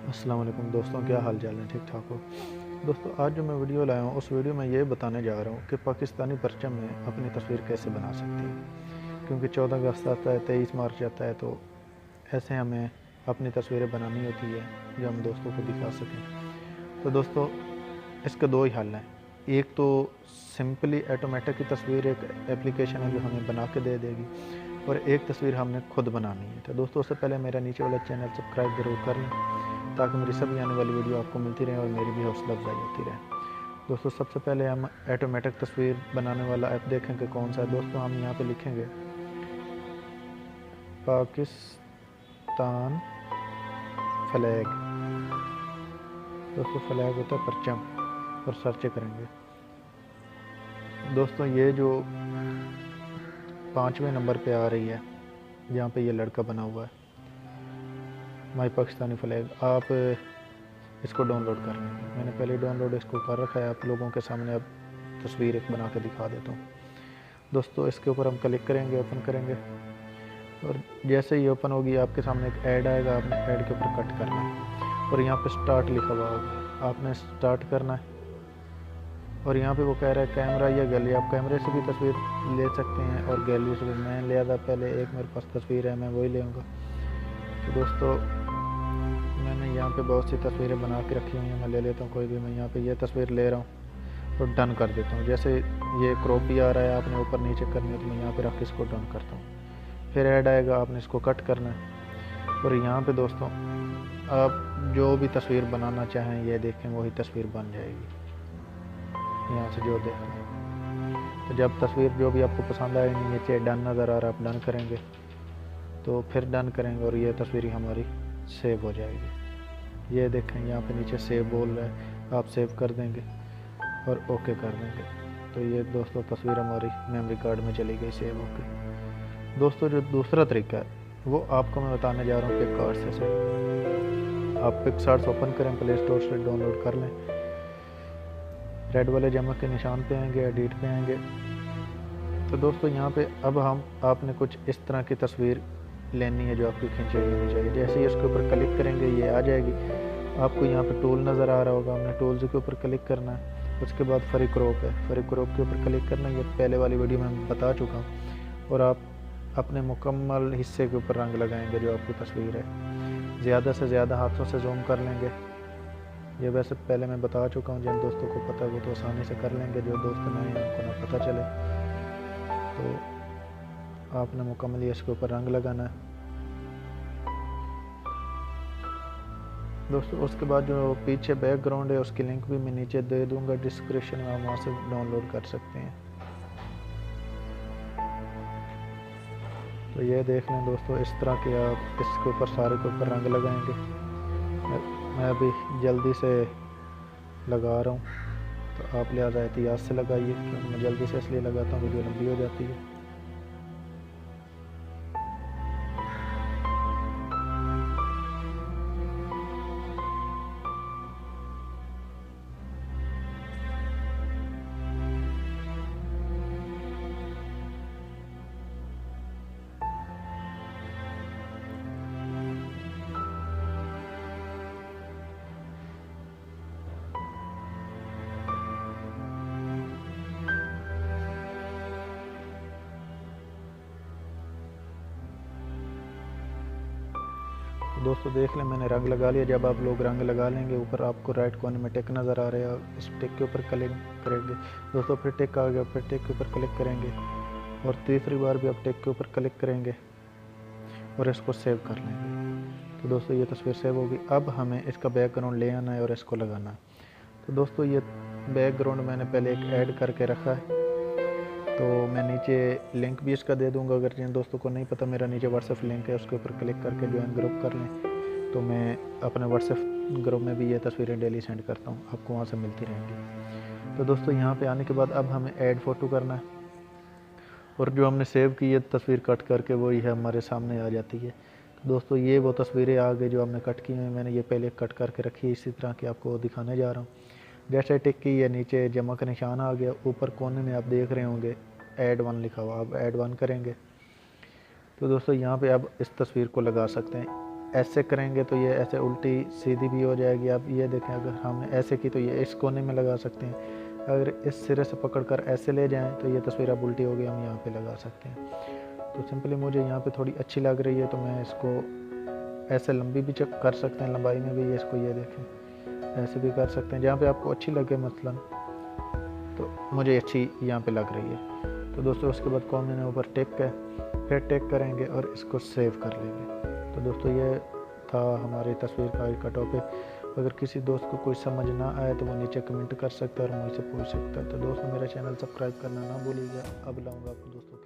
अस्सलाम वालेकुम दोस्तों, क्या हाल चाल है? ठीक ठाक हो दोस्तों। आज जो मैं वीडियो लाया हूँ उस वीडियो में ये बताने जा रहा हूँ कि पाकिस्तानी परचम में अपनी तस्वीर कैसे बना सकते हैं, क्योंकि 14 अगस्त आता है, 23 मार्च आता है, तो ऐसे हमें अपनी तस्वीरें बनानी होती है जो हम दोस्तों को दिखा सकें। तो दोस्तों, इसके दो ही हल हैं। एक तो सिंपली ऑटोमेटिक की तस्वीर एक एप्लीकेशन है जो हमें बना के दे देगी, और एक तस्वीर हमने खुद बनानी है। तो दोस्तों, उससे पहले मेरा नीचे वाला चैनल सब्सक्राइब ज़रूर कर लें ताकि मेरी सभी आने वाली वीडियो आपको मिलती रहे और मेरी भी हौसला अफजाई होती रहे। दोस्तों, सबसे पहले हम ऑटोमेटिक तस्वीर बनाने वाला ऐप देखेंगे कौन सा है। दोस्तों, हम यहाँ पे लिखेंगे पाकिस्तान फ्लैग। दोस्तों, फ्लैग होता है परचम, और सर्च करेंगे। दोस्तों, ये जो 5वें नंबर पे आ रही है, जहाँ पे ये लड़का बना हुआ है, माई पाकिस्तानी फ्लैग, आप इसको डाउनलोड कर लेंगे। मैंने पहले डाउनलोड इसको कर रखा है, आप लोगों के सामने अब तस्वीर एक बना के दिखा देता हूँ। दोस्तों, इसके ऊपर हम क्लिक करेंगे, ओपन करेंगे, और जैसे ही ओपन होगी आपके सामने एक ऐड आएगा। आपने ऐड के ऊपर कट करना है, और यहाँ पे स्टार्ट लिखा हुआ होगा, आपने स्टार्ट करना है। और यहाँ पे वो कह रहा है कैमरा या गैलरी, आप कैमरे से भी तस्वीर ले सकते हैं और गैलरी से भी। मैं लिया था पहले, एक मेरे पास तस्वीर है, मैं वही लेऊँगा। तो दोस्तों, मैंने यहाँ पे बहुत सी तस्वीरें बना के रखी हुई हैं, मैं ले लेता हूँ कोई भी। मैं यहाँ पे ये तस्वीर ले रहा हूँ और डन कर देता हूँ। जैसे ये क्रॉप भी आ रहा है, आपने ऊपर नीचे करनी है, तो मैं यहाँ पे रख के इसको डन करता हूँ। फिर ऐड आएगा, आपने इसको कट करना है, और यहाँ पे दोस्तों आप जो भी तस्वीर बनाना चाहें ये देखें वही तस्वीर बन जाएगी। यहाँ से जो देखें, तो जब तस्वीर जो भी आपको पसंद आएगी, नीचे डन नज़र आ रहा है, आप डन करेंगे, तो फिर डन करेंगे और ये तस्वीर हमारी सेव हो जाएगी। ये देखें, यहाँ पे नीचे सेव बोल रहा है, आप सेव कर देंगे और ओके कर देंगे। तो ये दोस्तों तस्वीर हमारी मेमोरी कार्ड में चली गई, सेव होके। दोस्तों, जो दूसरा तरीका है वो आपको मैं बताने जा रहा हूँ पिक्सार्ट्स से। आप पिक्सार्ट्स ओपन करें, प्ले स्टोर से डाउनलोड कर लें। रेड वाले जमक के निशान पे आएंगे, एडिट पे आएंगे। तो दोस्तों, यहाँ पे अब हम आपने कुछ इस तरह की तस्वीर लेनी है जो आपकी खींची हुई होनी चाहिए। जैसे ही इसके ऊपर क्लिक करेंगे ये आ जाएगी। आपको यहाँ पे टूल नज़र आ रहा होगा, हमने टूल्स के ऊपर क्लिक करना है। उसके बाद फ्री क्रॉप है, फ्री क्रॉप के ऊपर क्लिक करना है। ये पहले वाली वीडियो में बता चुका हूँ। और आप अपने मुकम्मल हिस्से के ऊपर रंग लगाएंगे जो आपकी तस्वीर है। ज़्यादा से ज़्यादा हाथों से जूम कर लेंगे। ये वैसे पहले मैं बता चुका हूँ, जिन दोस्तों को पता है वो तो आसानी से कर लेंगे, जो दोस्त नए हैं उनको ना पता चले। तो आपने मुकम्मल इसके ऊपर रंग लगाना है दोस्तों। उसके बाद जो पीछे बैकग्राउंड है उसकी लिंक भी मैं नीचे दे दूंगा डिस्क्रिप्शन में, आप वहाँ से डाउनलोड कर सकते हैं। तो ये देख लें दोस्तों, इस तरह के आप इसके ऊपर सारे के ऊपर रंग लगाएंगे। मैं अभी जल्दी से लगा रहा हूँ, तो आप लिहाजा एहतियात से लगाइए, क्योंकि मैं जल्दी से इसलिए लगाता हूँ, वीडियो लंबी हो जाती है। तो दोस्तों, देख लें मैंने रंग लगा लिया। जब आप लोग रंग लगा लेंगे, ऊपर आपको राइट कोने में टिक नज़र आ रहा है, इस टिक के ऊपर क्लिक करेंगे दोस्तों। फिर टिक आ गया, फिर टिक के ऊपर क्लिक करेंगे, और तीसरी बार भी आप टिक के ऊपर क्लिक करेंगे और इसको सेव कर लेंगे। तो दोस्तों, ये तस्वीर सेव होगी। अब हमें इसका बैकग्राउंड ले आना है और इसको लगाना है। तो दोस्तों, ये बैकग्राउंड मैंने पहले एक ऐड करके रखा है, तो मैं नीचे लिंक भी इसका दे दूंगा। अगर जिन दोस्तों को नहीं पता, मेरा नीचे व्हाट्सएप लिंक है, उसके ऊपर क्लिक करके ज्वाइन ग्रुप कर लें। तो मैं अपने व्हाट्सएप ग्रुप में भी ये तस्वीरें डेली सेंड करता हूँ, आपको वहाँ से मिलती रहेंगी। तो दोस्तों, यहाँ पे आने के बाद अब हमें ऐड फ़ोटो करना है, और जो हमने सेव की है तस्वीर कट करके वही है हमारे सामने आ जाती है। तो दोस्तों, ये वो तस्वीरें आ गई जो हमने कट की हैं। मैंने ये पहले कट करके रखी है, इसी तरह की आपको दिखाने जा रहा हूँ। जैसे टिक की है, नीचे जमा का निशान आ गया, ऊपर कोने में आप देख रहे होंगे ऐड वन लिखा हुआ, आप ऐड वन करेंगे। तो दोस्तों, यहाँ पे आप इस तस्वीर को लगा सकते हैं। ऐसे करेंगे तो ये ऐसे उल्टी सीधी भी हो जाएगी। आप ये देखें, अगर हमने ऐसे की तो ये इस कोने में लगा सकते हैं। अगर इस सिरे से पकड़कर ऐसे ले जाएं तो ये तस्वीर अब उल्टी होगी, हम यहाँ पे लगा सकते हैं। तो सिंपली मुझे यहाँ पे थोड़ी अच्छी लग रही है तो मैं इसको ऐसे लंबी भी चेक कर सकते हैं, लंबाई में भी इसको ये देखें ऐसे भी कर सकते हैं, जहाँ पे आपको अच्छी लगे मसलन। तो मुझे अच्छी यहाँ पे लग रही है। तो दोस्तों उसके बाद कॉम मैंने ऊपर टिक है, फिर टिक करेंगे और इसको सेव कर लेंगे। तो दोस्तों ये था हमारी तस्वीर का आज का टॉपिक। अगर किसी दोस्त को कोई समझ ना आए तो वो नीचे कमेंट कर सकता है और मुझसे पूछ सकता है। तो दोस्तों मेरा चैनल सब्सक्राइब करना ना भूलिएगा। अब लाऊंगा आपको दोस्तों